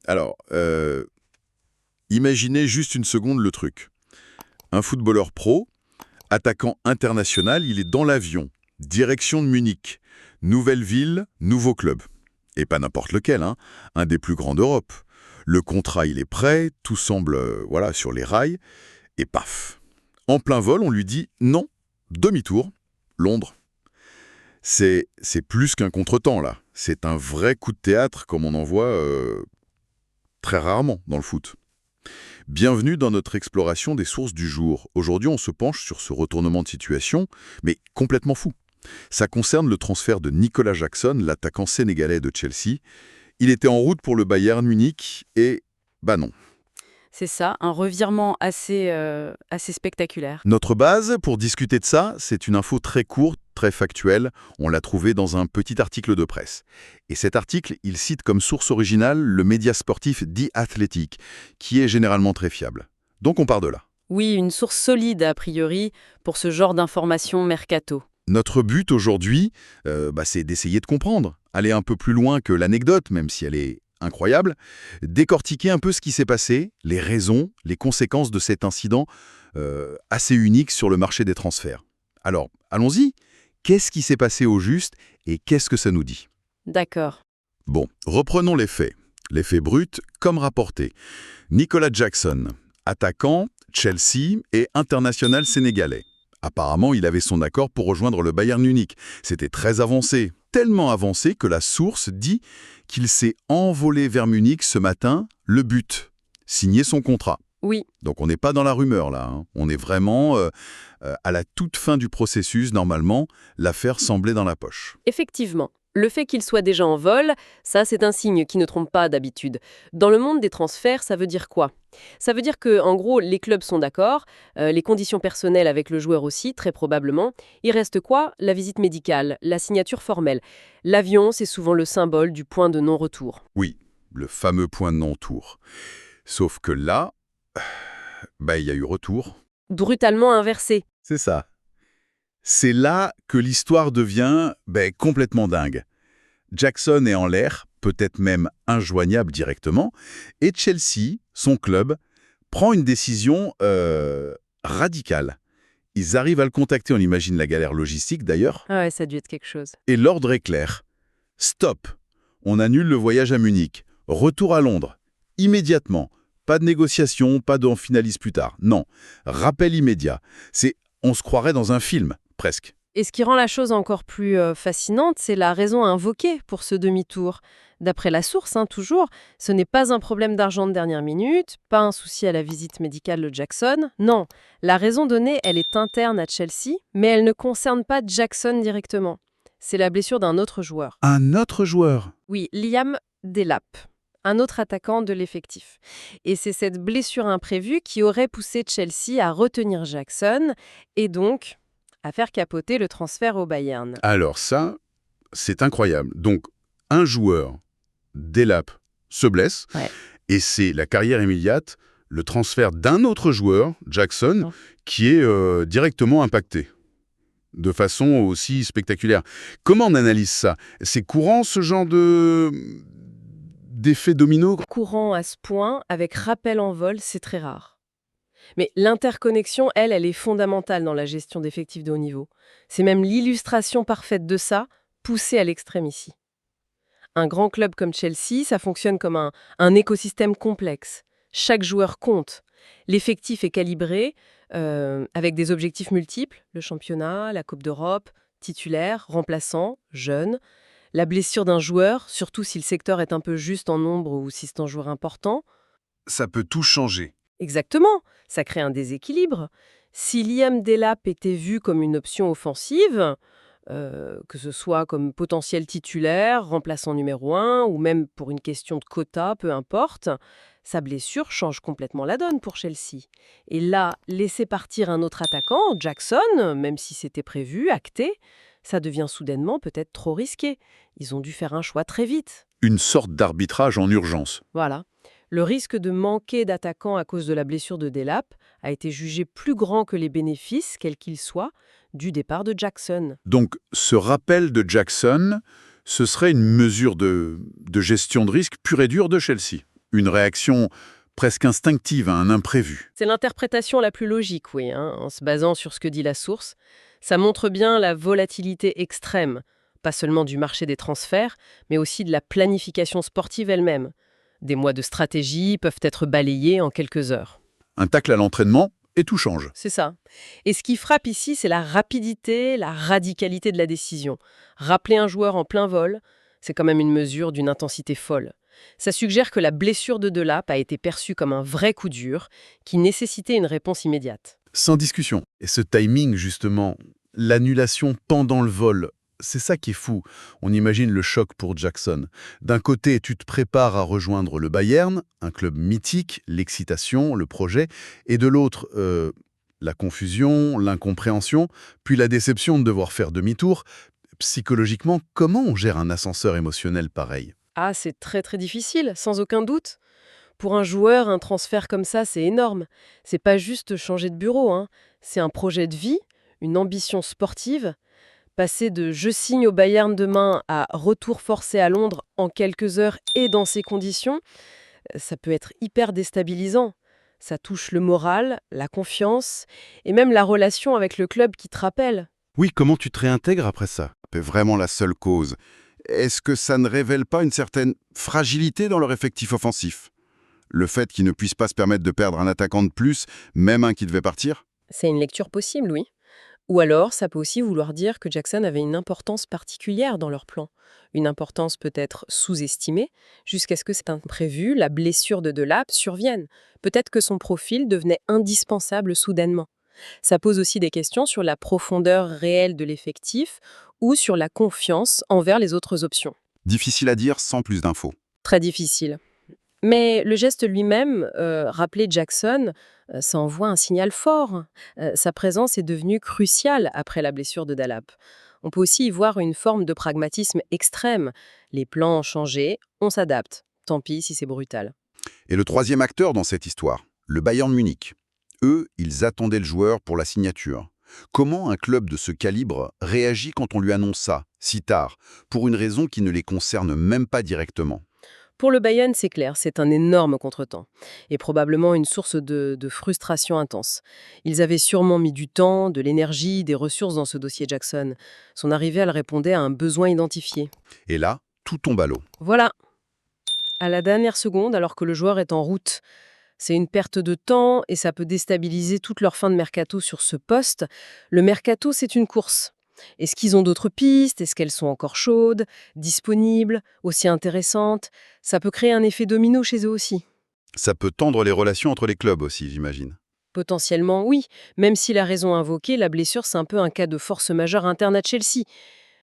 Alors, imaginez juste une seconde le truc. Un footballeur pro, attaquant international, il est dans l'avion, direction de Munich. Nouvelle ville, nouveau club. Et pas n'importe lequel, hein, un des plus grands d'Europe. Le contrat, il est prêt, tout semble, voilà, sur les rails, et paf. En plein vol, on lui dit non, demi-tour, Londres. C'est plus qu'un contretemps, là. C'est un vrai coup de théâtre, comme on en voit très rarement dans le foot. Bienvenue dans notre exploration des sources du jour. Aujourd'hui, on se penche sur ce retournement de situation, mais complètement fou. Ça concerne le transfert de Nicolas Jackson, l'attaquant sénégalais de Chelsea. Il était en route pour le Bayern Munich et, bah non. C'est ça, un revirement assez spectaculaire. Notre base pour discuter de ça, c'est une info très courte, très factuelle. On l'a trouvée dans un petit article de presse. Et cet article, il cite comme source originale le média sportif The Athletic, qui est généralement très fiable. Donc on part de là. Oui, une source solide a priori pour ce genre d'informations mercato. Notre but aujourd'hui, c'est d'essayer de comprendre, aller un peu plus loin que l'anecdote, même si elle est incroyable, décortiquer un peu ce qui s'est passé, les raisons, les conséquences de cet incident assez unique sur le marché des transferts. Alors, allons-y. Qu'est-ce qui s'est passé au juste et qu'est-ce que ça nous dit? D'accord. Bon, reprenons les faits. Les faits bruts, comme rapporté. Nicolas Jackson, attaquant, Chelsea et international sénégalais. Apparemment, il avait son accord pour rejoindre le Bayern Munich. C'était très avancé, tellement avancé que la source dit qu'il s'est envolé vers Munich ce matin, le but, signer son contrat. Oui, Donc on n'est pas dans la rumeur là, hein. On est vraiment à la toute fin du processus, normalement, l'affaire semblait dans la poche. effectivement. Le fait qu'il soit déjà en vol, ça c'est un signe qui ne trompe pas d'habitude. Dans le monde des transferts, ça veut dire quoi? Ça veut dire que, en gros, les clubs sont d'accord, les conditions personnelles avec le joueur aussi, très probablement. Il reste quoi? La visite médicale, la signature formelle. L'avion, c'est souvent le symbole du point de non-retour. Oui, le fameux point de non-retour. Sauf que là, il y a eu retour. Brutalement inversé. C'est ça. C'est là que l'histoire devient complètement dingue. Jackson est en l'air, peut-être même injoignable directement, et Chelsea, son club, prend une décision radicale. Ils arrivent à le contacter, on imagine la galère logistique d'ailleurs, Ah ouais, ça a dû être quelque chose. et l'ordre est clair. Stop. On annule le voyage à Munich. Retour à Londres. Immédiatement. Pas de négociation, pas de on finalise plus tard. Non. Rappel immédiat. On se croirait dans un film, presque. Et ce qui rend la chose encore plus fascinante, c'est la raison invoquée pour ce demi-tour. D'après la source, toujours, ce n'est pas un problème d'argent de dernière minute, pas un souci à la visite médicale de Jackson. Non, la raison donnée, elle est interne à Chelsea, mais elle ne concerne pas Jackson directement. C'est la blessure d'un autre joueur. Un autre joueur. Oui, Liam Delap, un autre attaquant de l'effectif. Et c'est cette blessure imprévue qui aurait poussé Chelsea à retenir Jackson et donc à faire capoter le transfert au Bayern. Alors ça, c'est incroyable. Donc, un joueur, Delap, se blesse, Ouais. et c'est la carrière immédiate, le transfert d'un autre joueur, Jackson, Non. qui est directement impacté. De façon aussi spectaculaire. Comment on analyse ça? C'est courant ce genre d'effet domino? Courant à ce point, avec rappel en vol, c'est très rare. Mais l'interconnexion, elle est fondamentale dans la gestion d'effectifs de haut niveau. C'est même l'illustration parfaite de ça, poussée à l'extrême ici. Un grand club comme Chelsea, ça fonctionne comme un écosystème complexe. Chaque joueur compte. L'effectif est calibré avec des objectifs multiples, le championnat, la Coupe d'Europe, titulaire, remplaçant, jeune. La blessure d'un joueur, surtout si le secteur est un peu juste en nombre ou si c'est un joueur important. Ça peut tout changer. Exactement, ça crée un déséquilibre. Si Liam Delap était vu comme une option offensive, que ce soit comme potentiel titulaire, remplaçant numéro 1, ou même pour une question de quota, peu importe, sa blessure change complètement la donne pour Chelsea. Et là, laisser partir un autre attaquant, Jackson, même si c'était prévu, acté, ça devient soudainement peut-être trop risqué. Ils ont dû faire un choix très vite. Une sorte d'arbitrage en urgence. Voilà. Le risque de manquer d'attaquants à cause de la blessure de Delap a été jugé plus grand que les bénéfices, quels qu'ils soient, du départ de Jackson. Donc, ce rappel de Jackson, ce serait une mesure de gestion de risque pure et dure de Chelsea. Une réaction presque instinctive à un imprévu. C'est l'interprétation la plus logique, oui, hein, en se basant sur ce que dit la source. Ça montre bien la volatilité extrême, pas seulement du marché des transferts, mais aussi de la planification sportive elle-même. Des mois de stratégie peuvent être balayés en quelques heures. Un tacle à l'entraînement et tout change. C'est ça. Et ce qui frappe ici, c'est la rapidité, la radicalité de la décision. Rappeler un joueur en plein vol, c'est quand même une mesure d'une intensité folle. Ça suggère que la blessure de Delap a été perçue comme un vrai coup dur qui nécessitait une réponse immédiate. Sans discussion. Et ce timing, justement, l'annulation pendant le vol, c'est ça qui est fou. On imagine le choc pour Jackson. D'un côté, tu te prépares à rejoindre le Bayern, un club mythique, l'excitation, le projet, et de l'autre, la confusion, l'incompréhension, puis la déception de devoir faire demi-tour. Psychologiquement, comment on gère un ascenseur émotionnel pareil? Ah, c'est très très difficile, sans aucun doute. Pour un joueur, un transfert comme ça, c'est énorme. C'est pas juste changer de bureau, hein. C'est un projet de vie, une ambition sportive. Passer de «je signe au Bayern demain» à «retour forcé à Londres en quelques heures et dans ces conditions», ça peut être hyper déstabilisant. Ça touche le moral, la confiance et même la relation avec le club qui te rappelle. Oui, comment tu te réintègres après ça? C'est vraiment la seule cause. Est-ce que ça ne révèle pas une certaine fragilité dans leur effectif offensif? Le fait qu'ils ne puissent pas se permettre de perdre un attaquant de plus, même un qui devait partir? C'est une lecture possible, oui. Ou alors, ça peut aussi vouloir dire que Jackson avait une importance particulière dans leur plan. Une importance peut-être sous-estimée, jusqu'à ce que cet imprévu, la blessure de Delap, survienne. Peut-être que son profil devenait indispensable soudainement. Ça pose aussi des questions sur la profondeur réelle de l'effectif ou sur la confiance envers les autres options. Difficile à dire sans plus d'infos. Très difficile. Mais le geste lui-même, rappeler Jackson, ça envoie un signal fort. Sa présence est devenue cruciale après la blessure de Delap. On peut aussi y voir une forme de pragmatisme extrême. Les plans ont changé, on s'adapte. Tant pis si c'est brutal. Et le troisième acteur dans cette histoire, le Bayern Munich. Eux, ils attendaient le joueur pour la signature. Comment un club de ce calibre réagit quand on lui annonce ça, si tard, pour une raison qui ne les concerne même pas directement? Pour le Bayern, c'est clair, c'est un énorme contretemps et probablement une source de frustration intense. Ils avaient sûrement mis du temps, de l'énergie, des ressources dans ce dossier Jackson. Son arrivée, elle répondait à un besoin identifié. Et là, tout tombe à l'eau. Voilà, à la dernière seconde, alors que le joueur est en route. C'est une perte de temps et ça peut déstabiliser toute leur fin de mercato sur ce poste. Le mercato, c'est une course. Est-ce qu'ils ont d'autres pistes? Est-ce qu'elles sont encore chaudes, disponibles, aussi intéressantes? Ça peut créer un effet domino chez eux aussi. Ça peut tendre les relations entre les clubs aussi, j'imagine. Potentiellement, oui, même si la raison invoquée, la blessure, c'est un peu un cas de force majeure interne à Chelsea.